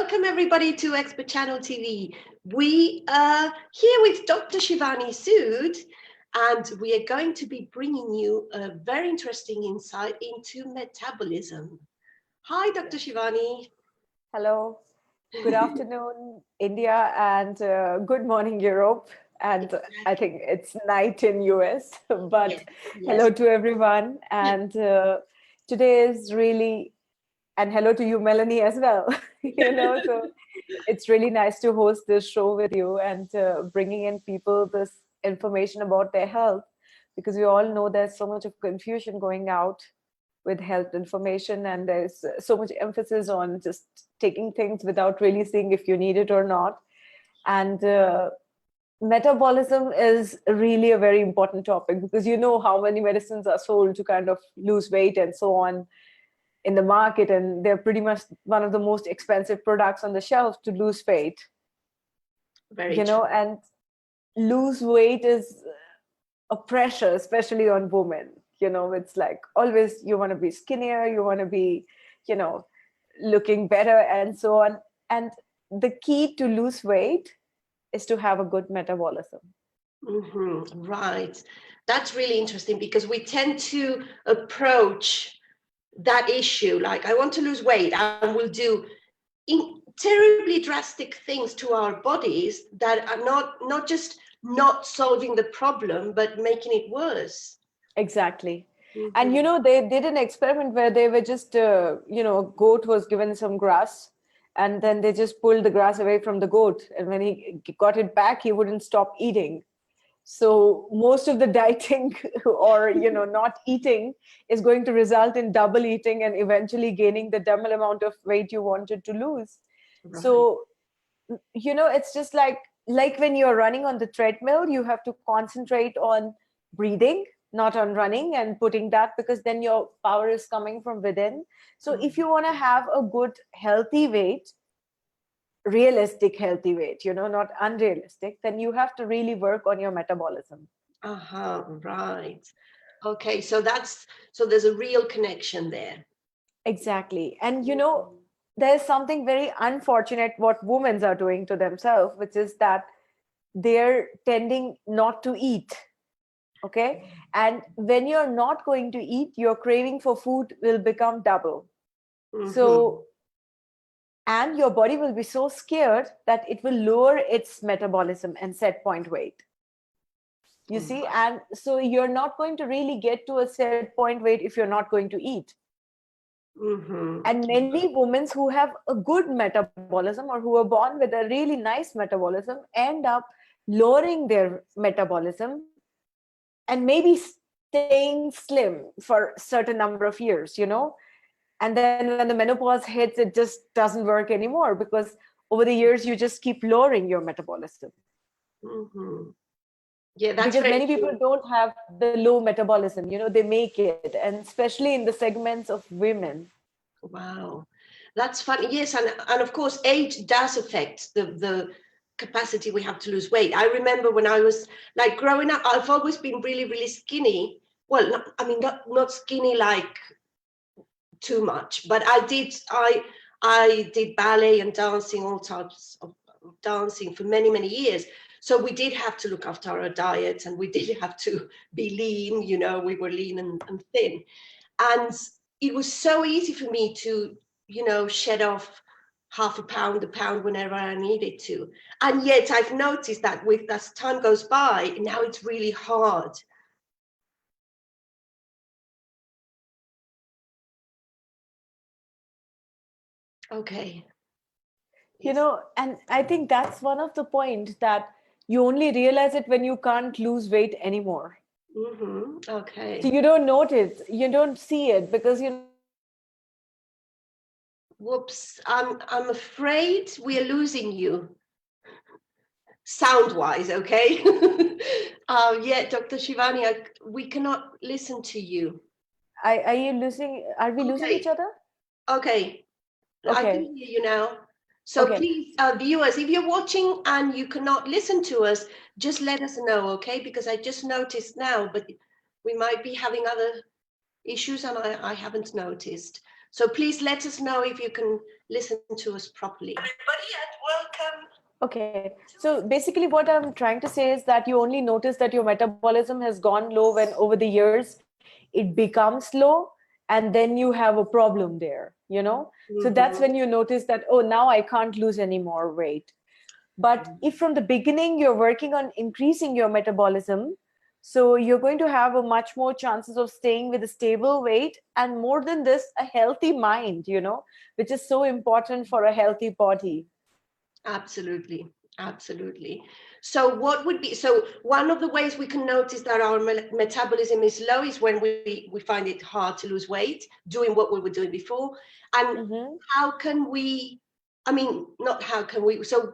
Welcome everybody to Expert Channel TV. We are here with Dr. Shivani Sood, and we are going to be bringing you a very interesting insight into metabolism. Hi, Dr. Shivani. Hello. Good afternoon, India, and good morning, Europe. And I think it's night in US, but Yes. hello to everyone. And today is really, and hello to you, Melanie, as well. So it's really nice to host this show with you and bringing in people this information about their health, because we all know there's so much of confusion going out with health information, and there's so much emphasis on just taking things without really seeing if you need it or not. And metabolism is really a very important topic, because you know how many medicines are sold to kind of lose weight and so on in the market, and they're pretty much one of the most expensive products on the shelf to lose weight. Very true. And lose weight is a pressure, especially on women. It's like always you want to be skinnier, you want to be, looking better and so on. And the key to lose weight is to have a good metabolism. Mm-hmm. Right. That's really interesting, because we tend to approach that issue like, I want to lose weight, and we'll do terribly drastic things to our bodies that are not just not solving the problem, but making it worse. Exactly. Mm-hmm. And they did an experiment where they were just goat was given some grass, and then they just pulled the grass away from the goat, and when he got it back, he wouldn't stop eating. So most of the dieting or not eating is going to result in double eating and eventually gaining the double amount of weight you wanted to lose. Right. So it's just like when you're running on the treadmill, you have to concentrate on breathing, not on running and putting that, because then your power is coming from within. So if you want to have a good healthy weight, realistic healthy weight, not unrealistic, then you have to really work on your metabolism. Right. Okay, so there's a real connection there. Exactly. And there's something very unfortunate what women are doing to themselves, which is that they're tending not to eat. Okay. And when you're not going to eat, your craving for food will become double. Mm-hmm. So, and your body will be so scared that it will lower its metabolism and set point weight. You see, and so you're not going to really get to a set point weight if you're not going to eat. Mm-hmm. And many women who have a good metabolism or who are born with a really nice metabolism end up lowering their metabolism and maybe staying slim for a certain number of years, and then when the menopause hits, it just doesn't work anymore, because over the years you just keep lowering your metabolism. Mm-hmm. Yeah, that's because many true. people don't have the low metabolism, they make it, and especially in the segments of women. Wow, that's funny. Yes, and of course age does affect the capacity we have to lose weight. I remember when I was like growing up, I've always been really, really skinny. Well, not skinny like too much, but I did ballet and dancing, all types of dancing for many, many years. So we did have to look after our diet, and we did have to be lean, we were lean and thin. And it was so easy for me to, shed off half a pound whenever I needed to. And yet I've noticed that as time goes by, now it's really hard. Okay. And I think that's one of the points, that you only realize it when you can't lose weight anymore. Mm-hmm. Okay. So you don't notice, you don't see it, because Whoops, I'm afraid we are losing you sound-wise. Okay. Yeah, Dr. Shivani, we cannot listen to you. are you losing? Are we losing each other? Okay. I can hear you now. So please, viewers, if you're watching and you cannot listen to us, just let us know, okay? Because I just noticed now, but we might be having other issues and I haven't noticed. So please let us know if you can listen to us properly. Everybody, and welcome. Okay, so basically what I'm trying to say is that you only notice that your metabolism has gone low when over the years it becomes low, and then you have a problem there, you know? So that's when you notice that, oh, now I can't lose any more weight. But if from the beginning you're working on increasing your metabolism, so you're going to have a much more chances of staying with a stable weight, and more than this, a healthy mind, you know, which is so important for a healthy body. Absolutely. Absolutely. So what would be, so one of the ways we can notice that our metabolism is low is when we find it hard to lose weight, doing what we were doing before. And how can we, I mean, not how can we, so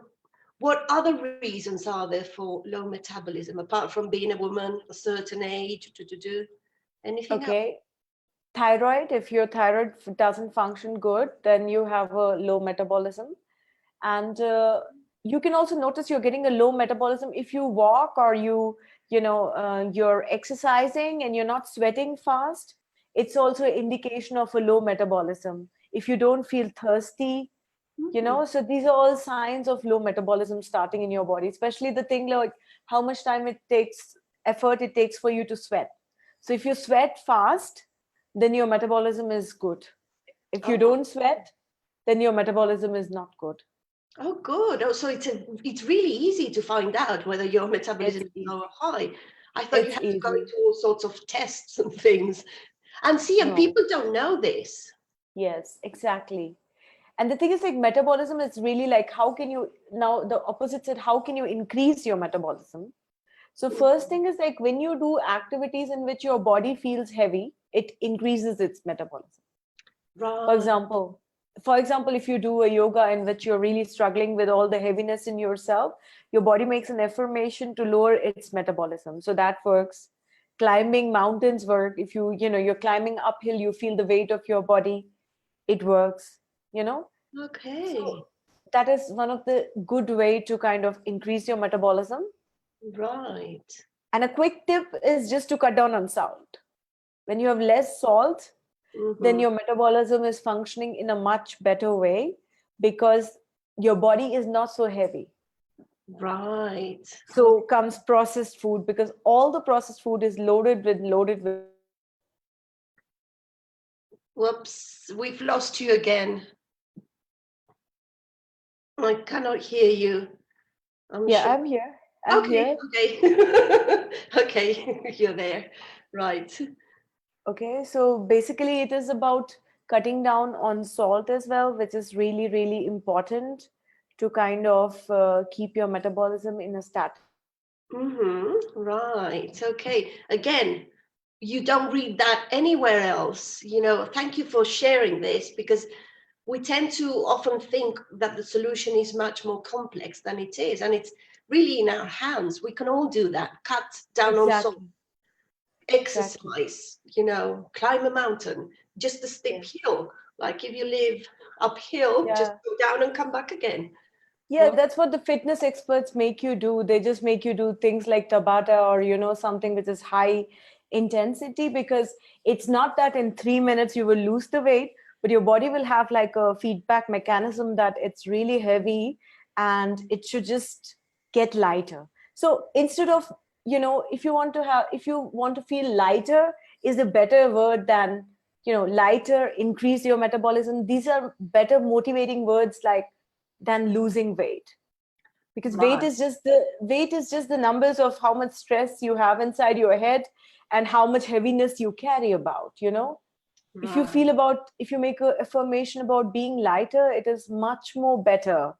what other reasons are there for low metabolism, apart from being a woman, a certain age, to do anything else? Okay. Thyroid, if your thyroid doesn't function good, then you have a low metabolism. And you can also notice you're getting a low metabolism if you walk, or you're exercising and you're not sweating fast. It's also an indication of a low metabolism. If you don't feel thirsty, you know, so these are all signs of low metabolism starting in your body, especially the thing like how much time it takes, effort it takes for you to sweat. So if you sweat fast, then your metabolism is good. If you don't sweat, then your metabolism is not good. Oh, good. Oh, so it's really easy to find out whether your metabolism is low or high. I thought you had to go into all sorts of tests and things. And see, and people don't know this. Yes, exactly. And the thing is, like, metabolism is really like, how can you, now the opposite said, how can you increase your metabolism? So first thing is, like, when you do activities in which your body feels heavy, it increases its metabolism. Right. For example, if you do a yoga in which you're really struggling with all the heaviness in yourself, your body makes an affirmation to lower its metabolism. So that works. Climbing mountains work. If you're climbing uphill, you feel the weight of your body. It works, you know? Okay. So that is one of the good way to kind of increase your metabolism. Right. And a quick tip is just to cut down on salt. When you have less salt, then your metabolism is functioning in a much better way, because your body is not so heavy. Right. So comes processed food, because all the processed food is loaded with. Whoops, we've lost you again. I cannot hear you. I'm here. I'm here. Okay. Okay, you're there. Right. Okay, so basically it is about cutting down on salt as well, which is really, really important to kind of keep your metabolism in a state. Right. Okay. Again, you don't read that anywhere else. Thank you for sharing this, because we tend to often think that the solution is much more complex than it is. And it's really in our hands. We can all do that. Cut down on salt, exercise, climb a mountain, just a steep hill. Like if you live uphill, just go down and come back again. Yeah, that's what the fitness experts make you do. They just make you do things like Tabata, or, something which is high intensity, because it's not that in 3 minutes you will lose the weight, but your body will have like a feedback mechanism that it's really heavy and it should just get lighter. So instead of, if you want to feel lighter is a better word than, lighter, increase your metabolism. These are better motivating words than losing weight, because weight is just the numbers of how much stress you have inside your head and how much heaviness you carry about. If you make an affirmation about being lighter, it is much more better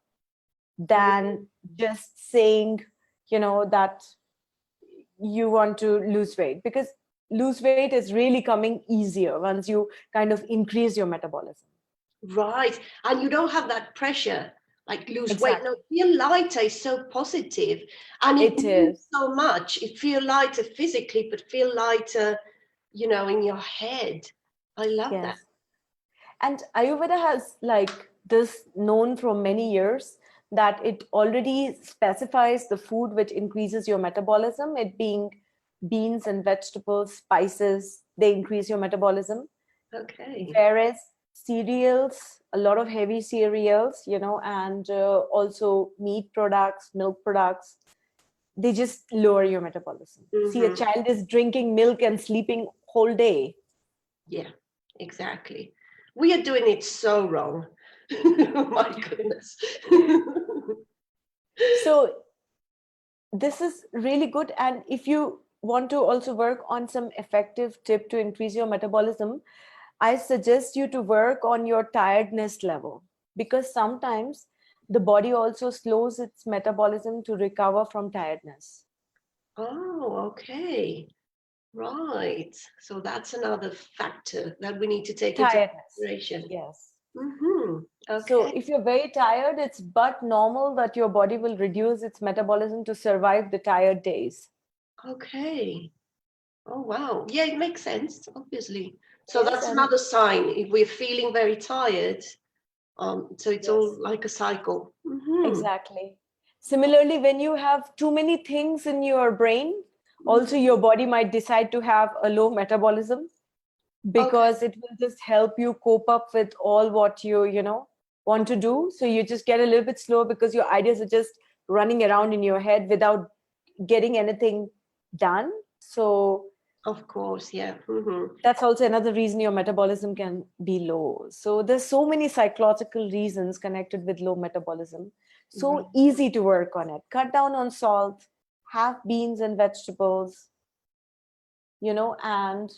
than just saying that you want to lose weight, because lose weight is really coming easier once you kind of increase your metabolism. Right. And you don't have that pressure, like lose weight. No, feel lighter is so positive. And it means so much. It feel lighter physically, but feel lighter, in your head. I love that. And Ayurveda has this known for many years, that it already specifies the food which increases your metabolism, it being beans and vegetables, spices, they increase your metabolism. Okay. Whereas cereals, a lot of heavy cereals, and also meat products, milk products, they just lower your metabolism. See, a child is drinking milk and sleeping whole day. Yeah, exactly. We are doing it so wrong. My goodness. So this is really good. And if you want to also work on some effective tip to increase your metabolism, I suggest you to work on your tiredness level, because sometimes the body also slows its metabolism to recover from tiredness. Oh, okay. Right. So that's another factor that we need to take into Tiredness. consideration. Yes. Okay. So if you're very tired, it's but normal that your body will reduce its metabolism to survive the tired days. Okay. Oh, wow. Yeah, it makes sense, obviously. So Yes, that's another sign if we're feeling very tired. So it's all like a cycle. Exactly. Similarly, when you have too many things in your brain, also your body might decide to have a low metabolism, because it will just help you cope up with all what you want to do. So you just get a little bit slow because your ideas are just running around in your head without getting anything done. So Of course, yeah. that's also another reason your metabolism can be low. So there's so many psychological reasons connected with low metabolism. So easy to work on it. Cut down on salt, have beans and vegetables, and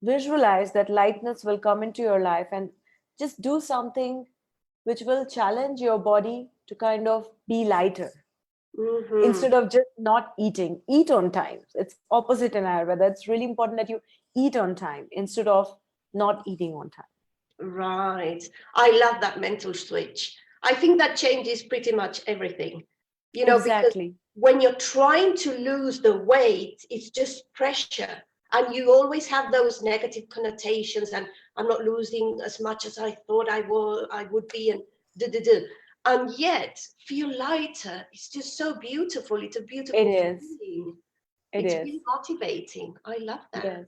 visualize that lightness will come into your life, and just do something which will challenge your body to kind of be lighter. Instead of just not eating, eat on time. It's opposite in Ayurveda. It's really important that you eat on time instead of not eating on time. Right. I love that mental switch. I think that changes pretty much everything, because Exactly. when you're trying to lose the weight, it's just pressure. And you always have those negative connotations, and I'm not losing as much as I thought I would be, and and yet feel lighter. It's just so beautiful. It's a beautiful It is. feeling. It It's is. really motivating. I love that. Yes.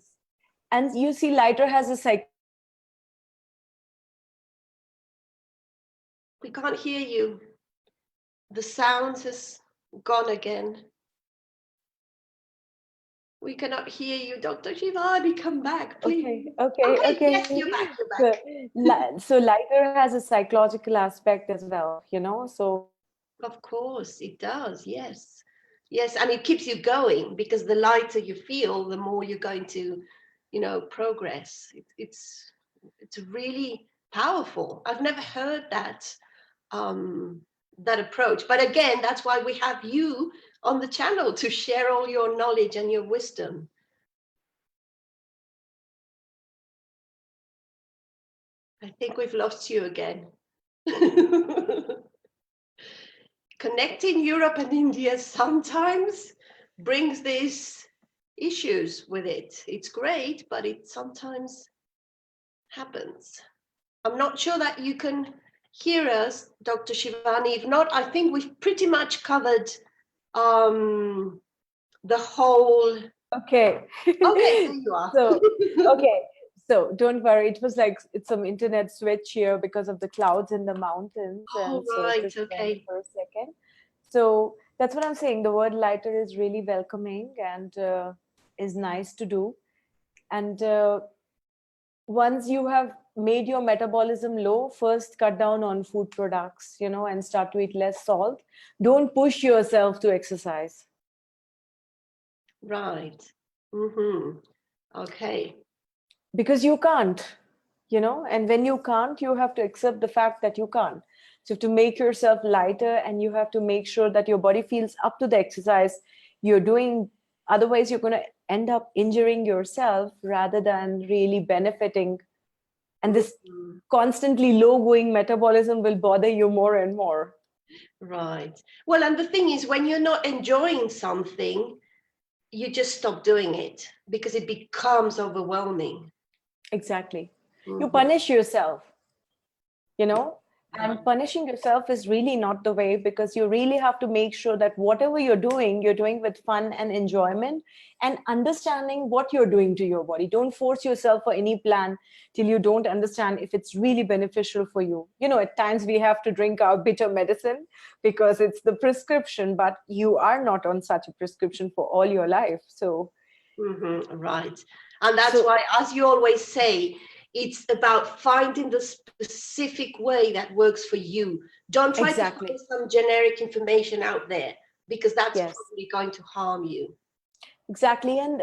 And you see, lighter has a We can't hear you. The sound has gone again. We cannot hear you, Dr. Shivani. Come back, please. Okay. Yes, you're back. You're back. So lighter has a psychological aspect as well, so Of course, it does. Yes. Yes. And it keeps you going, because the lighter you feel, the more you're going to, progress. It's really powerful. I've never heard that approach. But again, that's why we have you on the channel, to share all your knowledge and your wisdom. I think we've lost you again. Connecting Europe and India sometimes brings these issues with it. It's great, but it sometimes happens. I'm not sure that you can hear us, Dr. Shivani. If not, I think we've pretty much covered the whole. okay. Okay, there you are. So don't worry, it was like it's some internet switch here because of the clouds in the mountains, Oh, and so it right. just went Okay. for a second. So that's what I'm saying. The word lighter is really welcoming and is nice to do. And once you have made your metabolism low, first cut down on food products, and start to eat less salt. Don't push yourself to exercise. Right. Okay. Because you can't, and when you can't, you have to accept the fact that you can't. So you have to make yourself lighter, and you have to make sure that your body feels up to the exercise you're doing. Otherwise, you're going to end up injuring yourself rather than really benefiting. And this constantly low going metabolism will bother you more and more. Right. Well, and the thing is, when you're not enjoying something, you just stop doing it because it becomes overwhelming. Exactly. You punish yourself, And punishing yourself is really not the way, because you really have to make sure that whatever you're doing with fun and enjoyment, and understanding what you're doing to your body. Don't force yourself for any plan till you don't understand if it's really beneficial for you. At times we have to drink our bitter medicine because it's the prescription, but you are not on such a prescription for all your life. So, right. And that's why, as you always say, it's about finding the specific way that works for you. Don't try to find some generic information out there, because that's probably going to harm you. Exactly. And,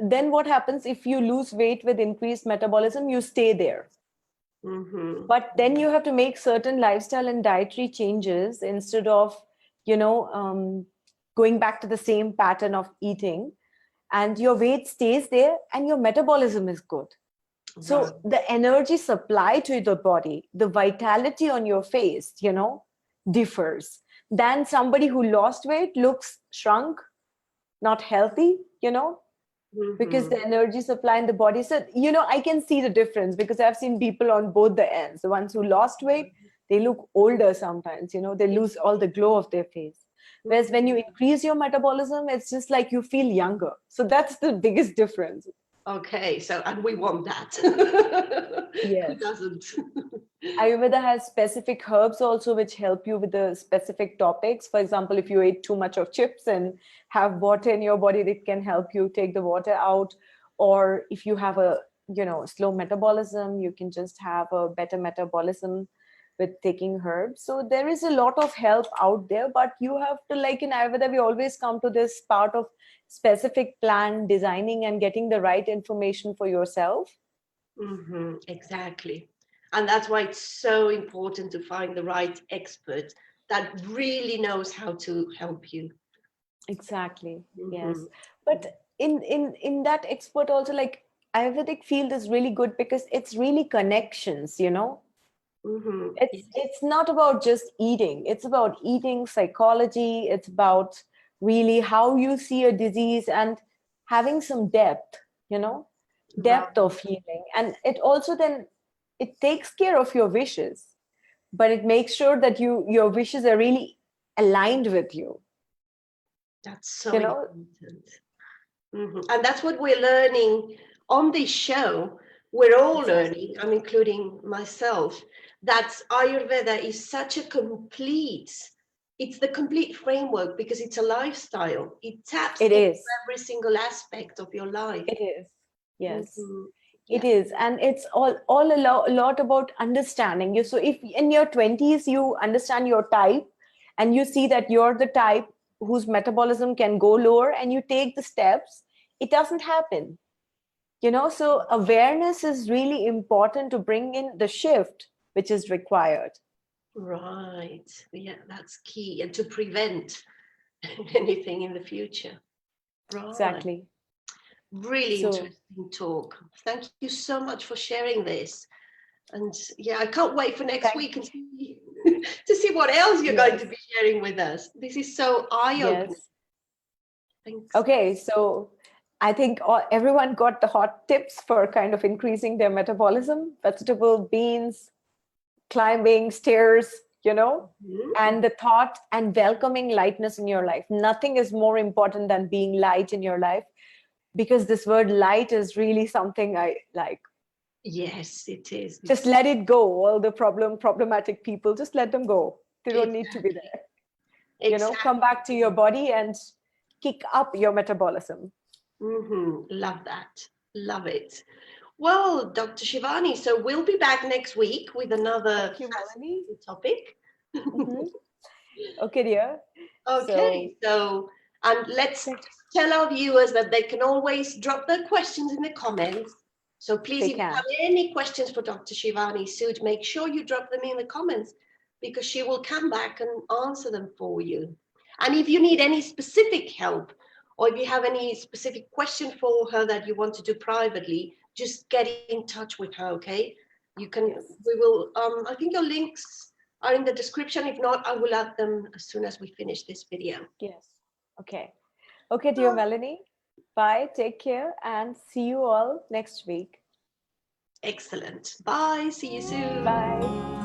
then what happens if you lose weight with increased metabolism? You stay there. But then you have to make certain lifestyle and dietary changes instead of, going back to the same pattern of eating, and your weight stays there and your metabolism is good. So the energy supply to the body, the vitality on your face, differs than somebody who lost weight, looks shrunk, not healthy, because the energy supply in the body. So, I can see the difference because I've seen people on both the ends. The ones who lost weight, they look older sometimes, they lose all the glow of their face. Whereas when you increase your metabolism, it's just like you feel younger. So that's the biggest difference. Okay, so, and we want that. Yes. Who doesn't? Ayurveda has specific herbs also which help you with the specific topics. For example, if you ate too much of chips and have water in your body, that can help you take the water out. Or if you have a slow metabolism, you can just have a better metabolism with taking herbs. So there is a lot of help out there, but you have to, like in Ayurveda, we always come to this part of specific plan designing and getting the right information for yourself. Exactly. And that's why it's so important to find the right expert that really knows how to help you. Exactly. Yes. But in that expert also, like Ayurvedic field is really good because it's really connections, It's not about just eating. It's about eating psychology. It's about really how you see a disease and having some depth, depth of healing. And it also then, it takes care of your wishes, but it makes sure that your wishes are really aligned with you. That's so important. And that's what we're learning on this show. We're all learning, I'm including myself, that Ayurveda is such a it's the complete framework because it's a lifestyle. It taps into every single aspect of your life. It is. Yes. It is. And it's all a lot about understanding you. So if in your 20s, you understand your type and you see that you're the type whose metabolism can go lower and you take the steps, it doesn't happen. So awareness is really important to bring in the shift which is required. Right. Yeah, that's key. And to prevent anything in the future. Right. Exactly. Really interesting talk. Thank you so much for sharing this. And yeah, I can't wait for next week and to see what else you're going to be sharing with us. This is so eye-opening. Thanks. Okay, so I think everyone got the hot tips for kind of increasing their metabolism: vegetable, beans, climbing stairs, and the thought and welcoming lightness in your life. Nothing is more important than being light in your life, because this word light is really something I like. Yes, it is. Just let it go. All the problematic people, just let them go. They don't need to be there. Come back to your body and kick up your metabolism. Love that. Love it. Well, Dr. Shivani, so we'll be back next week with another topic. Okay, dear. Okay, so and let's tell our viewers that they can always drop their questions in the comments. So please, if you have any questions for Dr. Shivani Sood, make sure you drop them in the comments, because she will come back and answer them for you. And if you need any specific help, or if you have any specific question for her that you want to do privately, just get in touch with her, okay? You can, we will, I think your links are in the description. If not, I will add them as soon as we finish this video. Yes. Okay. Okay, dear Melanie. Bye. Take care and see you all next week. Excellent. Bye. See you soon. Bye.